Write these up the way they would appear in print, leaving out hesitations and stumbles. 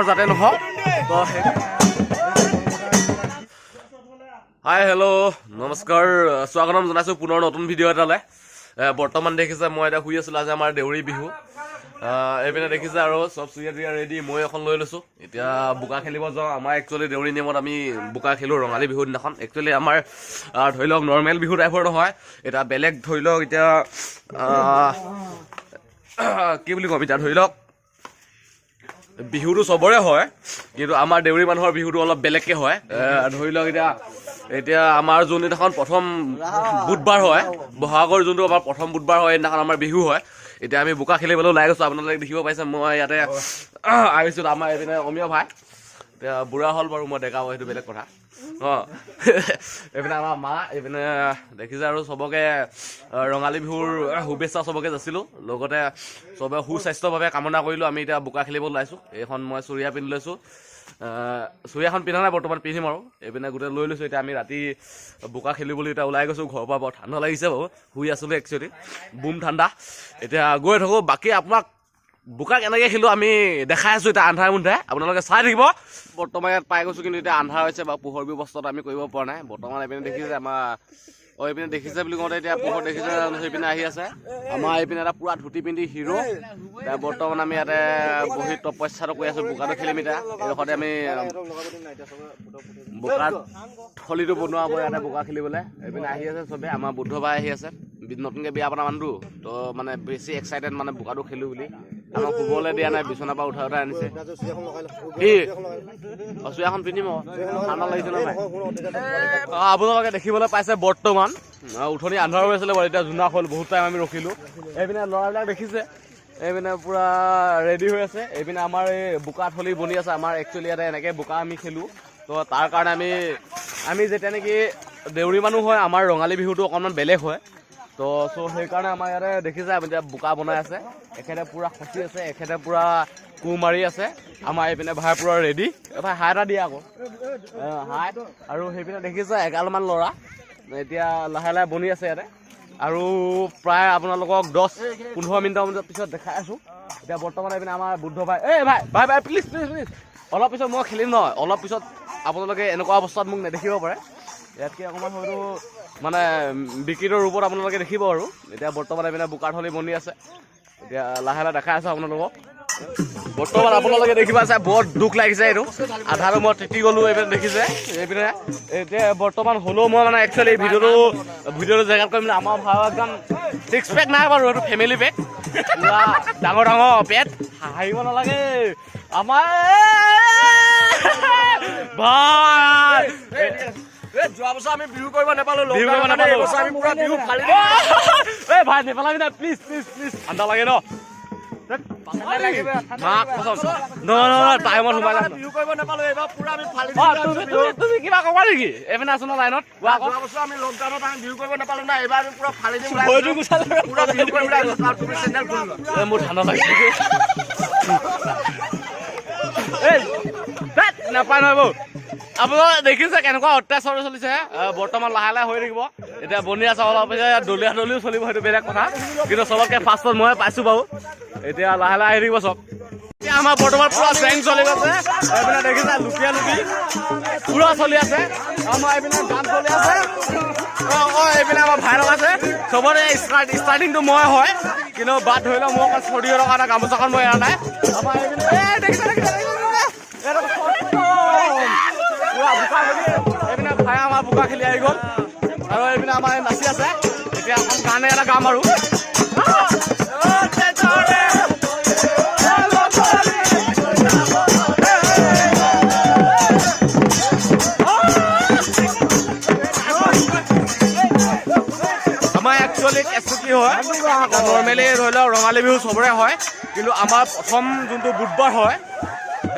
যাতে নহওক। Hi hello' নমস্কাৰ, স্বাগতম জনাইছোঁ পুনৰ নতুন ভিডিঅ' এটালৈ। বৰ্তমান দেখিছে মই এতিয়া শুই আছিলোঁ, আজি আমাৰ দেউৰী বিহু। এইপিনে দেখিছে আৰু চব চুৰিয়া টুৰিয়া ৰেডি, মই এখন লৈ লৈছোঁ। এতিয়া বোকা খেলিব যাওঁ। আমাৰ একচুৱেলি দেউৰী নিয়মত আমি বোকা খেলোঁ ৰঙালী বিহুৰ দিনাখন। একচুৱেলি আমাৰ ধৰি লওক নৰ্মেল বিহু টাইপৰ নহয়, এতিয়া বেলেগ ধৰি লওক এতিয়া কি বুলি ক'ম, এতিয়া ধৰি লওক বিহুটো চবৰে হয়, কিন্তু আমাৰ দেউৰী মানুহৰ বিহুটো অলপ বেলেগকৈ হয়। ধৰি লওক এতিয়া আমাৰ যোনদিনাখন প্ৰথম বুধবাৰ হয়, বহাগৰ যোনটো আমাৰ প্ৰথম বুধবাৰ হয়, সেইদিনাখন আমাৰ বিহু হয়। এতিয়া আমি বোকা খেলিবলৈ ওলাই গৈছোঁ। আপোনালোকে দেখিব পাইছে মই ইয়াতে আহিছোঁ। আমাৰ এইপিনে অমীয় ভাই এতিয়া বুঢ়া হ'ল বাৰু, মই ডেকা হয়, সেইটো বেলেগ কথা। এইপিনে আমাৰ মা, এইপিনে দেখিছে আৰু চবকে ৰঙালী বিহুৰ শুভেচ্ছা চবকে যাচিলোঁ। লগতে চবে সুস্বাস্থ্যৰ বাবে কামনা কৰিলোঁ। আমি এতিয়া বোকা খেলিব ওলাইছোঁ। এইখন মই চুৰিয়া পিন্ধি লৈছোঁ, চুৰিয়াখন পিন্ধা নাই বৰ্তমান, পিন্ধিম আৰু। এইপিনে গোটেই লৈ লৈছোঁ। এতিয়া আমি ৰাতি বোকা খেলিবলৈ এতিয়া ওলাই গৈছোঁ ঘৰৰ পৰা। বৰ ঠাণ্ডা লাগিছে বাৰু, শুই আছিলোঁ একচুৱেলি, বুম ঠাণ্ডা। এতিয়া গৈ থাকোঁ, বাকী আপোনাক বোকা কেনেকৈ খেলোঁ আমি দেখাই আছোঁ। এতিয়া আন্ধাৰে মুন্ধাৰে আপোনালোকে চাই থাকিব। বৰ্তমান ইয়াত পাই গৈছোঁ, কিন্তু এতিয়া আন্ধাৰ হৈছে বা পোহৰ ব্যৱস্থাটো আমি কৰিব পৰা নাই বৰ্তমান। এইপিনে দেখিছে আমাৰ এইপিনে দেখিছে বুলি কওঁতে এতিয়া পোহৰ দেখিছে, সেইপিনে আহি আছে আমাৰ এইপিনে এটা পুৰা ধুতি পিন্ধি হিৰো। এতিয়া বৰ্তমান আমি ইয়াতে বহি তপস্যাটো কৰি আছোঁ, বোকাটো খেলিম। এতিয়া এইডোখৰতে আমি বোকাত থলীটো বনোৱা হ'ব ইয়াতে বোকা খেলিবলৈ। এইপিনে আহি আছে চবে, আমাৰ বুদ্ধ বাই আহি আছে, নতুনকৈ বিয়া পতা মানুহটো, তো মানে বেছি এক্সাইটেড মানে বোকাটো খেলোঁ বুলি। আমাক শুবলৈ দিয়া নাই, বিচনাৰ পৰা উঠাই আনিছে। কি চুৰিয়াখন পিন্ধিম আকৌ, ঠাণ্ডা লাগিছে নে নাই? আপোনালোকে দেখিবলৈ পাইছে বৰ্তমান উঠনি আন্ধাৰ হৈ আছিলে বাৰু, এতিয়া জোনাক হ'ল, বহুত টাইম আমি ৰখিলোঁ। এইপিনে ল'ৰাবিলাক দেখিছে, এইপিনে পূৰা ৰেডি হৈ আছে। এইপিনে আমাৰ এই বোকা থলী বনি আছে। আমাৰ একচুৱেলি ইয়াতে এনেকৈ বোকা আমি খেলোঁ, তো তাৰ কাৰণে আমি যেতিয়া নেকি দেউৰী মানুহ হয়, আমাৰ ৰঙালী বিহুটো অকণমান বেলেগ হয়। তো সেইকাৰণে আমাৰ ইয়াতে দেখিছে এতিয়া বোকা বনাই আছে। এখেতে পূৰা খচি আছে, এখেতে পূৰা কোৰ মাৰি আছে। আমাৰ এইপিনে ভাই পূৰা ৰেডি। ভাই হাই এটা দিয়া আকৌ, হাই। আৰু সেইপিনে দেখিছে এগালমান ল'ৰা এতিয়া লাহে লাহে বনি আছে ইয়াতে। আৰু প্ৰায় আপোনালোকক 10-15 মিনিটৰ পিছত দেখাই আছোঁ। এতিয়া বৰ্তমান এইপিনে আমাৰ বুদ্ধ ভাই, ভাই প্লিজ প্লিজ প্লিজ, অলপ পিছত মই খেলিম নহয়, অলপ পিছত আপোনালোকে এনেকুৱা অৱস্থাত মোক নেদেখিব পাৰে। ইয়াতকৈ অকণমান হয়তো মানে বিকৃত ৰূপত আপোনালোকে দেখিব আৰু। এতিয়া বৰ্তমান এইপিনে বোকাৰ থলী বনি আছে। এতিয়া লাহে লাহে দেখাই আছোঁ আপোনালোকক। বৰ্তমান আপোনালোকে দেখিব আছে, বৰ দুখ লাগিছে এইটো, আধাৰো মই তিতি গ'লোঁ। এইপিনে দেখিছে, এইপিনে এতিয়া বৰ্তমান হ'লেও মই মানে একচুৱেলি ভিডিঅ'টো জেগাত কৰিম। আমাৰ ভাই একদম 6 পেক নাই বাৰু, এইটো ফেমিলি পেক, পুৰা ডাঙৰ ডাঙৰ পেট, হাঁহিব নালাগে আমাৰ ভাই। যোৱা বছৰ আমি বিহু কৰিব নাপালোঁ, ভাই নেপালাবি না প্লিজ প্লিজ প্লিজ, ঠাণ্ডা লাগে ন। তুমি কিবা কবা নেকি? এইপিনে আছো ন লাইনত। মোৰ ঠাণ্ডা লাগিছে, নাপায় নহয় বৌ। আপোনালোকে দেখিছে কেনেকুৱা অত্যাচাৰ চলিছে। বৰ্তমান লাহে লাহে হৈ থাকিব। এতিয়া বনি আছে, অলপ দলীয়া দলিও চলিব, সেইটো বেলেগ কথা, কিন্তু চবতকৈ ফাৰ্ষ্টত মই পাইছোঁ বাৰু। এতিয়া লাহে লাহে আহি থাকিব চব। এতিয়া আমাৰ বৰ্তমান পুৰা জেং চলি গৈছে। এইপিনে দেখিছে লুকিয়া লুকি পুৰা চলি আছে। আমাৰ এইপিনে গান চলি আছে। এইপিনে আমাৰ ভাই লগাইছে। চবতে ষ্টাৰ্টিংটো মই হয়, কিন্তু বাট ধৰি লওক মই অকণ চৰ্দি থকা এটা গামোচাখন মই এৰা নাই। আমাৰ এইপিনে এইপিনে ভাই আমাৰ বোকা খেলি আহি গ'ল। আৰু এইপিনে আমাৰ নাচি আছে। এতিয়া এখন গানে এটা গাম আৰু। আমাৰ একচুৱেলি কেছটো কি হয়, নৰ্মেলি ধৰি লওক ৰঙালী বিহু চবৰে হয়, কিন্তু আমাৰ প্ৰথম যোনটো বুধবাৰ হয়,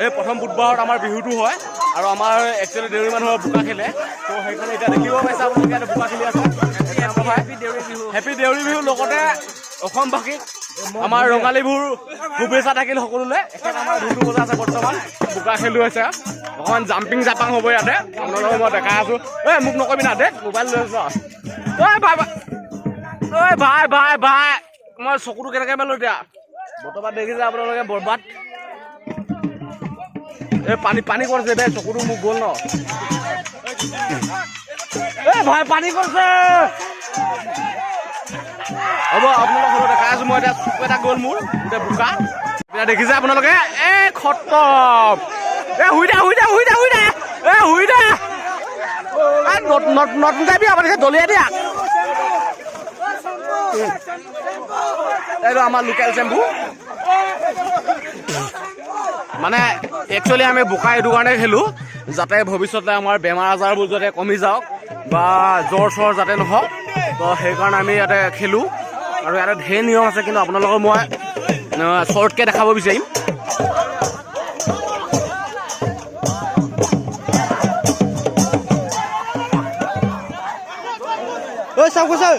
এই প্ৰথম বুধবাৰত আমাৰ বিহুটো হয়। আৰু আমাৰ একচুৱেলি দেউৰী মানুহৰ বোকা খেলে, তো সেইকাৰণে এতিয়া দেখিব পাইছে আপোনালোকে ইয়াতে বোকা খেলি আছে। হেপী দেউৰী বিহু। লগতে অসমবাসীক আমাৰ ৰঙালী বিহুৰ শুভেচ্ছা থাকিল সকলোলৈ। এখেত আমাৰ ঢোলটো বজাই আছে, বৰ্তমান বোকা খেলো হৈছে, অকণমান জাম্পিং জাপাং হ'ব ইয়াতে। আপোনালোকক মই দেখাই আছোঁ। মোক নকবি না দে, মোবাইল লৈ আছোঁ। ভাই ভাই ভাই, মই চকুটো কেনেকৈ মেলো এতিয়া? বৰ্তমান দেখিছে আপোনালোকে বৰবাদ এই পানী কৰিছে দে চকুটো মোক গ'ল ন এই ভাই পানী কৰিছে হ'ব আপোনালোকক সৰু দেখাই আছো মই এতিয়া চকু এটা গ'ল মোৰ এতিয়া বোকা এতিয়া দেখিছে আপোনালোকে এই খতম এই শুই দে নতুন যাবি আপোনালোকে দলিয়াই দিয়া এইটো আমাৰ লোকেল চেম্পু মানে একচুৱেলি আমি বোকা এইটো কাৰণে খেলোঁ যাতে ভৱিষ্যতে আমাৰ বেমাৰ আজাৰবোৰ যাতে কমি যাওক বা জ্বৰ চৰ যাতে নহওক তো সেইকাৰণে আমি ইয়াতে খেলোঁ আৰু ইয়াতে ঢেৰ নিয়ম আছে কিন্তু আপোনালোকক মই শ্বৰ্টকৈ দেখাব বিচাৰিম ঐ চাওক কৈছে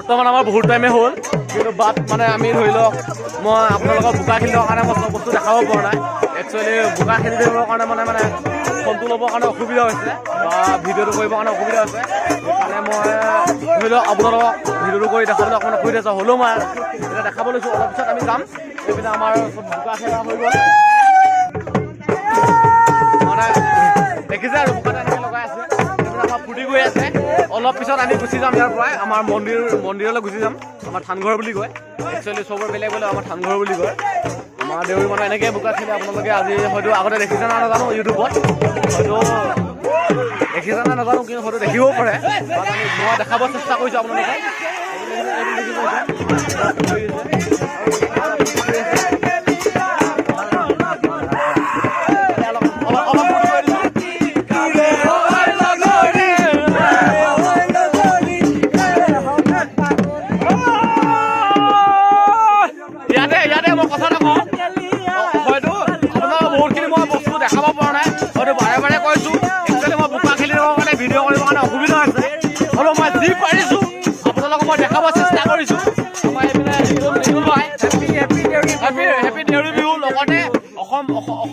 বৰ্তমান আমাৰ বহুত টাইমে হ'ল কিন্তু বাট মানে আমি ধৰি লওক মই আপোনালোকক বোকা খেলিবৰ কাৰণে মই চব বস্তু দেখাব পৰা নাই একচুৱেলি বোকা খেলি থাকিবৰ কাৰণে মানে ফোনটো ল'বৰ কাৰণে অসুবিধা হৈছে বা ভিডিঅ'টো কৰিবৰ কাৰণে অসুবিধা হৈছে সেইকাৰণে মই ধৰি লওক আপোনালোকক ভিডিঅ'টো কৰি দেখাবলৈ অকণমান অসুবিধা আছে হ'লেও মই এতিয়া দেখাব লৈছোঁ অলপ পিছত আমি যাম এইপিনে আমাৰ বোকা খেলা হৈ গ'ল মানে দেখিছে আৰু বোকাতে এনেকৈ লগাই আছে আমাৰ ফূৰ্তি গৈ আছে অলপ পিছত আমি গুচি যাম ইয়াৰ পৰাই আমাৰ মন্দিৰলৈ গুচি যাম আমাৰ থানঘৰ বুলি কয় একচুৱেলি চবৰ বেলেগ বেলেগ আমাৰ থানঘৰ বুলি কয় আমাৰ দেউৰী মানুহ এনেকৈ বোকা খেলে আপোনালোকে আজি হয়তো আগতে দেখিছে না নাজানো ইউটিউবত হয়তো দেখিছে না নাজানো কিন্তু হয়তো দেখিবও পাৰে মই দেখাব চেষ্টা কৰিছোঁ আপোনালোকে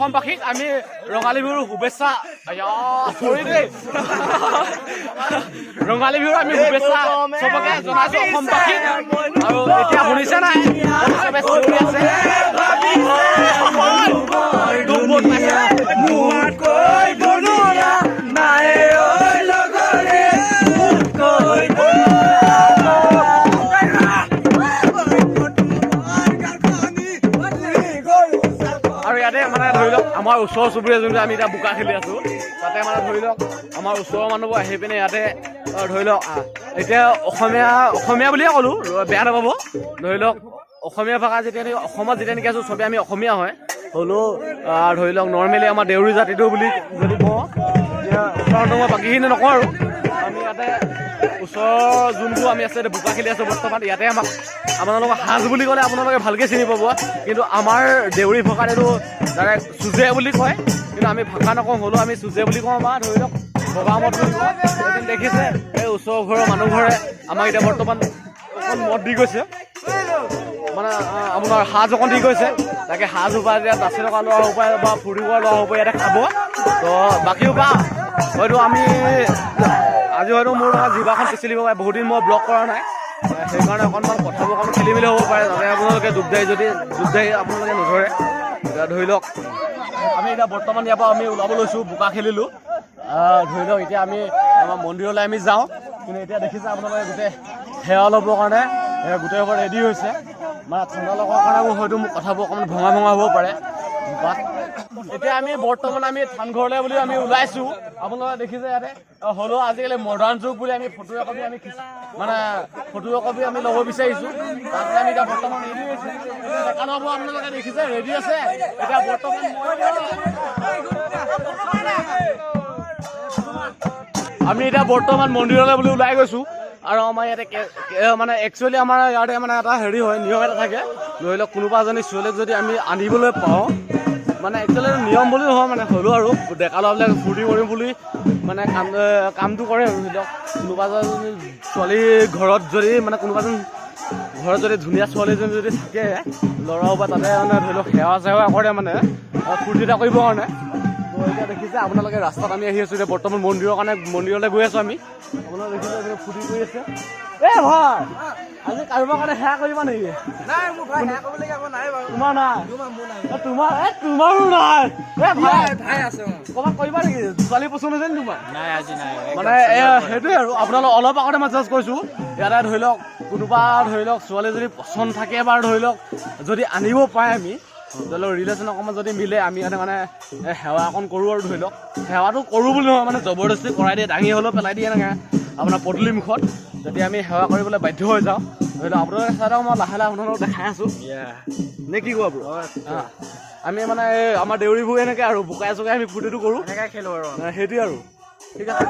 অসমবাসীক আমি ৰঙালী বিহুৰ শুভেচ্ছা ৰঙালী বিহুৰ আমি শুভেচ্ছা চবকে জনাইছো অসমবাসীক আৰু এতিয়া শুনিছে নাই মানে ধৰি লওক আমাৰ ওচৰ চুবুৰীয়া যোনটো আমি এতিয়া বোকা খেলি আছো তাতে মানে ধৰি লওক আমাৰ ওচৰৰ মানুহবোৰ আহি পিনে ইয়াতে ধৰি লওক এতিয়া অসমীয়া বুলিয়ে ক'লোঁ বেয়া নাপাব ধৰি লওক অসমীয়া ভাষা যেতিয়া অসমত যেতিয়া নেকি আছোঁ চবেই আমি অসমীয়া হয় হ'লেও ধৰি লওক নৰ্মেলি আমাৰ দেউৰী জাতিটো বুলি যদি কওঁ এতিয়া উচ্চাৰণটো মই বাকীখিনি নকওঁ আৰু আমি ইয়াতে ওচৰৰ যোনবোৰ আমি আছে বোকা খেলি আছোঁ বৰ্তমান ইয়াতে আমাক আপোনালোকক সাজ বুলি ক'লে আপোনালোকে ভালকৈ চিনি পাব কিন্তু আমাৰ দেউৰী ভাষাত এইটো ডাইৰেক্ট চুজে বুলি কয় কিন্তু আমি ভাষা নকওঁ হ'লেও আমি চুজে বুলি কওঁ বা ধৰি লওক বগামত বুলি কওঁ এদিন দেখিছে এই ওচৰ ঘৰৰ মানুহ ঘৰে আমাক এতিয়া বৰ্তমান অকণ মদ দি গৈছে মানে আপোনাৰ সাজ অকণ দি গৈছে তাকে সাজ উপায় এতিয়া নাচি থকা লোৱা উপায় বা ফুৰি কৰা লোৱা উপায় ইয়াতে খাব তো বাকীও বা হয়তো আমি আজি হয়তো মোৰ জিভাখন পিচলিব পাৰে বহুত দিন মই ব্লগ কৰা নাই সেইকাৰণে অকণমান কথাবোৰ অকণমান খেলি মেলি হ'ব পাৰে যাতে আপোনালোকে দুখ দায়ী আপোনালোকে নধৰে এতিয়া ধৰি লওক আমি এতিয়া বৰ্তমান ইয়াৰ পৰা আমি ওলাব লৈছোঁ বোকা খেলিলোঁ ধৰি লওক এতিয়া আমি আমাৰ মন্দিৰলৈ আমি যাওঁ কিন্তু এতিয়া দেখিছে আপোনালোকে গোটেই সেৱা ল'বৰ কাৰণে গোটেইবোৰ ৰেডি হৈছে মানে ঠাণ্ডা লগাৰ কাৰণে হয়তো মোক কথাবোৰ অকণমান ভঙা হ'ব পাৰে বাট এতিয়া আমি বৰ্তমান আমি থানঘৰলৈ বুলি আমি ওলাইছোঁ আপোনালোকে দেখিছে ইয়াতে হ'লেও আজিকালি মডাৰ্ণ যুগ বুলি আমি ফটো একপি আমি ল'ব বিচাৰিছোঁ তাতে আমি এতিয়া বৰ্তমান ৰেডি হৈছোঁ দেখা নহ'ব আপোনালোকে দেখিছে ৰেডি আছে এতিয়া বৰ্তমান আমি এতিয়া বৰ্তমান মন্দিৰলৈ বুলি ওলাই গৈছোঁ আৰু আমাৰ ইয়াতে মানে একচুৱেলি আমাৰ ইয়াতে মানে এটা হেৰি হয় নিয়ম এটা থাকে ধৰি লওক কোনোবা এজনী ছোৱালীক যদি আমি আনিবলৈ পাওঁ মানে একচুৱেলি নিয়ম বুলি নহয় মানে হ'লেও আৰু ডেকা ল'ৰাবিলাক ফূৰ্তি কৰিম বুলি মানে কামটো কৰে আৰু ধৰি লওক কোনোবা এজনী ছোৱালী ঘৰত যদি মানে কোনোবা এজন ঘৰত যদি ধুনীয়া ছোৱালীজনী যদি থাকে ল'ৰাও বা তাতে মানে ধৰি লওক সেৱা চেৱা কৰে মানে ফূৰ্তি এটা কৰিবৰ কাৰণে। তো এতিয়া দেখিছে আপোনালোকে ৰাস্তাত আমি আহি আছোঁ এতিয়া বৰ্তমান মন্দিৰলৈ গৈ আছোঁ আমি। আপোনালোকে দেখিছে ফূৰ্তি কৰি আছে। ভাই আজি কাৰোবাৰ কাৰণে সেৱা কৰিবা নেকি? নাই মোৰ ভাই সেয়া কৰিবলগীয়া একো নাই বাৰু। তোমাৰ নাই? তোমাৰো নাই? ভাই আছে ক'ৰবাত কৰিবা নেকি? ছোৱালী পচন্দ হৈছে নি তোমাৰ? নাই আজি নাই মানে সেইটোৱে আৰু আপোনালোক অলপ আগতে মই জাষ্ট কৈছোঁ ইয়াতে ধৰি লওক কোনোবা ধৰি লওক ছোৱালী যদি পচন্দ থাকে বা ধৰি লওক যদি আনিব পাৰে আমি ধৰি লওক ৰিলেশ্যন অকণমান যদি মিলে আমি ইয়াতে মানে সেৱা অকণ কৰোঁ আৰু ধৰি লওক সেৱাটো কৰোঁ বুলি নহয় মানে জবৰদস্তি কৰাই দিয়ে দাঙি হ'লেও পেলাই দিয়ে এনেকৈ আপোনাৰ পদূলি মুখত যদি আমি সেৱা কৰিবলৈ বাধ্য হৈ যাওঁ ধৰি লওক আপোনালোকে চাই থাকক মই লাহে লাহে আপোনালোকক দেখাই আছোঁ নে কি কোৱা ব্ৰ? আমি মানে আমাৰ দেউৰীবোৰ এনেকৈ আৰু বোকাই চোকাই আমি ফূৰ্তিটো কৰোঁ এনেকৈ খেলোঁ আৰু সেইটোৱে আৰু ঠিক আছে।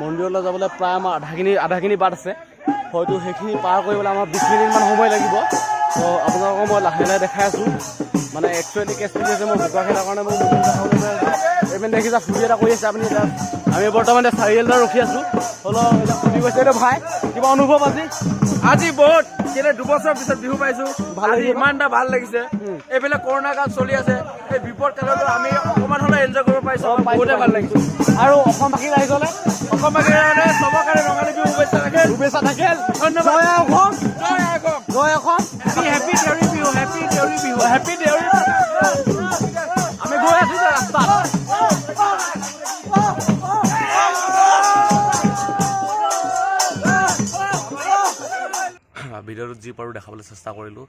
মন্দিৰলৈ যাবলৈ প্ৰায় আমাৰ আধাখিনি বাট আছে হয়তো সেইখিনি পাৰ কৰিবলৈ আমাৰ 20 মিনিটমান সময় লাগিব। তো আপোনালোকক মই লাহে লাহে দেখাই আছোঁ মানে একচুৱেলি কেছটো হৈছে মই বোকা খেলাৰ কাৰণে মই এইপিনে দেখিছা ফূৰ্তি এটা কৰি আছে আপুনি এতিয়া আমি বৰ্তমান এতিয়া চাৰিআলিতে ৰখি আছোঁ হ'লেও এতিয়া ফূৰ্তি কৰিছে এইটো ভাই কিবা অনুভৱ আজি বহুত কেলে 2 বছৰ পিছত বিহু পাইছোঁ ভাল ইমান এটা ভাল লাগিছে। এইবিলাক কৰোণা কাল চলি আছে এই বিপদ কালতো আমি অকণমান হ'লে এনজয় কৰিব পাৰিছোঁ বহুতে ভাল লাগিছে। আৰু অসমবাসী ৰাইজলে অসমবাসী চবৰ কাৰণে ৰঙালী বিহু শুভেচ্ছা থাকিল। ধন্যবাদ। জয় Asom happy Deori Bihu happy Deori Bihu happy Deori আমি গৈ আছোঁ যে ৰাস্তাত ভিডিঅ'টোত যি পাৰোঁ দেখাবলৈ চেষ্টা কৰিলোঁ।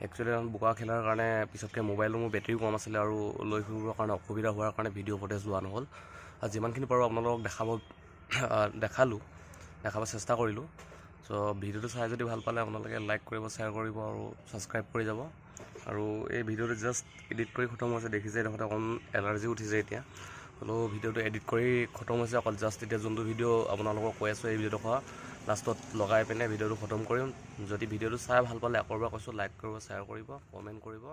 একচুৱেলি বোকা খেলাৰ কাৰণে পিছতকৈ মোবাইলটো মোৰ বেটেৰীও কম আছিলে আৰু লৈ ফুৰিবৰ কাৰণে অসুবিধা হোৱাৰ কাৰণে ভিডিঅ' ফুটেজ লোৱা নহ'ল। যিমানখিনি পাৰোঁ আপোনালোকক দেখাব চেষ্টা কৰিলোঁ। চ' ভিডিঅ'টো চাই যদি ভাল পালে আপোনালোকে লাইক কৰিব শ্বেয়াৰ কৰিব আৰু ছাবস্ক্ৰাইব কৰি যাব। আৰু এই ভিডিঅ'টো জাষ্ট এডিট কৰি খতম হৈছে দেখিছে এইডোখৰতে অকণ এলাৰ্জি উঠিছে এতিয়া হ'লেও ভিডিঅ'টো এডিট কৰি খতম হৈছে অকল জাষ্ট এতিয়া যোনটো ভিডিঅ' আপোনালোকক কৈ আছোঁ এই ভিডিঅ'ডোখৰ লাষ্টত লগাই পিনে ভিডিঅ'টো খতম কৰিম। যদি ভিডিঅ'টো চাই ভাল পালে আকৌ এবাৰ কৈছোঁ লাইক কৰিব শ্বেয়াৰ কৰিব কমেণ্ট কৰিব।